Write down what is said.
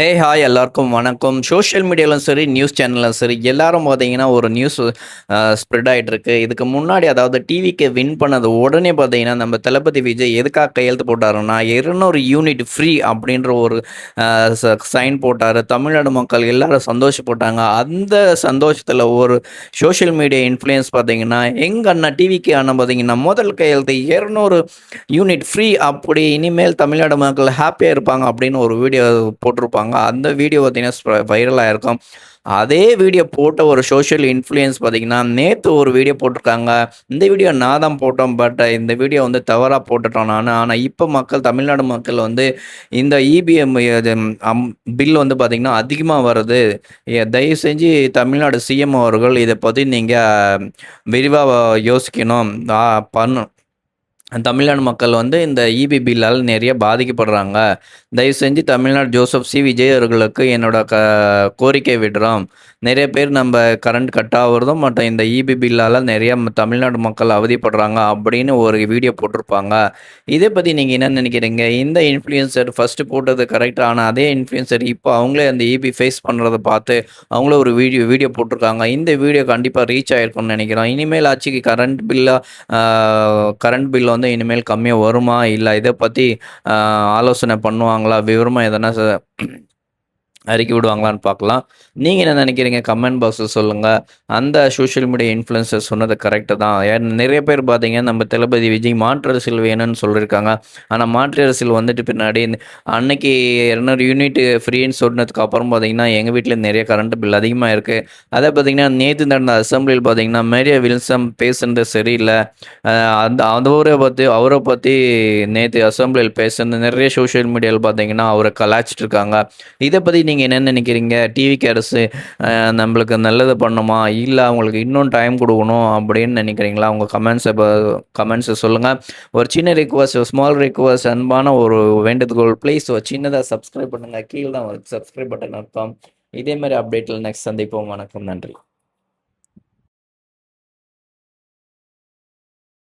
Hi எல்லாருக்கும் வணக்கம். Social மீடியாலும் சரி, நியூஸ் சேனலும் சரி, எல்லாரும் பார்த்தீங்கன்னா ஒரு நியூஸ் ஸ்ப்ரெட் ஆயிட்டு இருக்கு. இதுக்கு முன்னாடி அதாவது டிவிக்கு வின் பண்ணது உடனே பார்த்தீங்கன்னா, நம்ம தளபதி விஜய் எதுக்காக கையெழுத்து போட்டாருன்னா, 200 யூனிட் ஃப்ரீ அப்படின்ற ஒரு சைன் போட்டாரு. தமிழ்நாடு மக்கள் எல்லாரும் சந்தோஷப்பட்டாங்க. அந்த சந்தோஷத்துல ஒரு சோஷியல் மீடியா இன்ஃப்ளூயன்ஸ் பார்த்தீங்கன்னா, எங்க அண்ணா டிவிக்கு அண்ணன் பார்த்தீங்கன்னா, முதல் கையெழுத்து 200 யூனிட் ஃப்ரீ அப்படி இனிமேல் தமிழ்நாடு மக்கள் ஹாப்பியா இருப்பாங்க அப்படின்னு ஒரு வீடியோ போட்டிருப்பாங்க. அந்த வீடியோ பார்த்தீங்கன்னா வைரல் ஆயிருக்கும். அதே வீடியோ போட்ட ஒரு சோஷியல் இன்ஃப்ளூயன்ஸ் பார்த்தீங்கன்னா, நேத்து ஒரு வீடியோ போட்டிருக்காங்க. இந்த வீடியோ நான் தான் போட்டோம். பட் இந்த வீடியோ வந்து தவறா போட்டுட்டோம் நானு. ஆனா இப்ப மக்கள் தமிழ்நாடு மக்கள் வந்து இந்த இபிஎம் இது பில் வந்து பார்த்தீங்கன்னா அதிகமா வருது. தயவு செஞ்சு தமிழ்நாடு சிஎம் அவர்கள் இத பத்தி நீங்க விரிவா யோசிக்கணும். பண்ணு தமிழ்நாடு மக்கள் வந்து இந்த இபி பில்லால் நிறைய பாதிக்கப்படுறாங்க. தயவு செஞ்சு தமிழ்நாடு ஜோசப் விஜய் அவர்களுக்கு என்னோட கோரிக்கை விடுறோம். நிறைய பேர் நம்ம கரண்ட் கட் ஆகுறதும் மற்றும் இந்த இபி பில்லால் நிறைய தமிழ்நாடு மக்கள் அவதிப்படுறாங்க அப்படின்னு ஒரு வீடியோ போட்டிருப்பாங்க. இதை பற்றி நீங்கள் என்ன நினைக்கிறீங்க? இந்த இன்ஃப்ளூயன்சர் ஃபஸ்ட்டு போட்டது கரெக்ட். ஆனால் அதே இன்ஃப்ளூயன்சர் இப்போ அவங்களே அந்த இபி ஃபேஸ் பண்ணுறதை பார்த்து அவங்களே ஒரு வீடியோ போட்டிருக்காங்க. இந்த வீடியோ கண்டிப்பாக ரீச் ஆகிருக்கும்னு நினைக்கிறோம். இனிமேல் ஆட்சிக்கு கரண்ட் பில் வந்து இனிமேல் கம்மியாக வருமா? இல்லை இதை பற்றி ஆலோசனை பண்ணுவாங்களா? விவரமாக எதனா அறிக்கை விடுவாங்களான்னு பார்க்கலாம். நீங்கள் என்ன நினைக்கிறீங்க? கமெண்ட் பாக்ஸில் சொல்லுங்கள். அந்த சோஷியல் மீடியா இன்ஃப்ளூயன்சர் சொன்னது கரெக்டு தான். நிறைய பேர் பார்த்தீங்கன்னா நம்ம தளபதி விஜய் மாற்று அரசியல் வேணும்னு சொல்லியிருக்காங்க. ஆனால் மாற்று அரசியல் வந்துட்டு பின்னாடி அன்னைக்கு 200 யூனிட் ஃப்ரீன்னு சொன்னதுக்கு அப்புறம் பார்த்தீங்கன்னா எங்கள் வீட்டில் நிறைய கரண்ட் பில் அதிகமாக இருக்குது. அதை பார்த்தீங்கன்னா நேற்று நடந்த அசம்பிளியில் பார்த்தீங்கன்னா மேரியா வில்சம் பேசுனது சரியில்லை. அந்த அவரை பற்றி நேற்று அசம்பிளியில் பேசுனது நிறைய சோஷியல் மீடியாவில் பார்த்தீங்கன்னா அவரை கலாய்ச்சிட்டு இருக்காங்க. இதை பற்றி நீங்கள் என்ன நினைக்கிறீங்க? டிவிக்கு அரசு நம்மளுக்கு நல்லது பண்ணுமா? இல்லை அவங்களுக்கு இன்னும் டைம் கொடுக்கணும் அப்படின்னு நினைக்கிறீங்களா? உங்கள் கமெண்ட்ஸை சொல்லுங்கள். ஒரு சின்ன ரிக்வஸ்ட், ஸ்மால் ரிக்வஸ்ட், அன்பான ஒரு வேண்டுகோள். ப்ளீஸ் ஒரு சின்னதாக சப்ஸ்கிரைப் பண்ணுங்கள். கீழே தான் சப்ஸ்கிரைப் பட்டன் அர்த்தம். இதே மாதிரி அப்டேட்டில் நெக்ஸ்ட் சந்திப்போம். வணக்கம், நன்றி.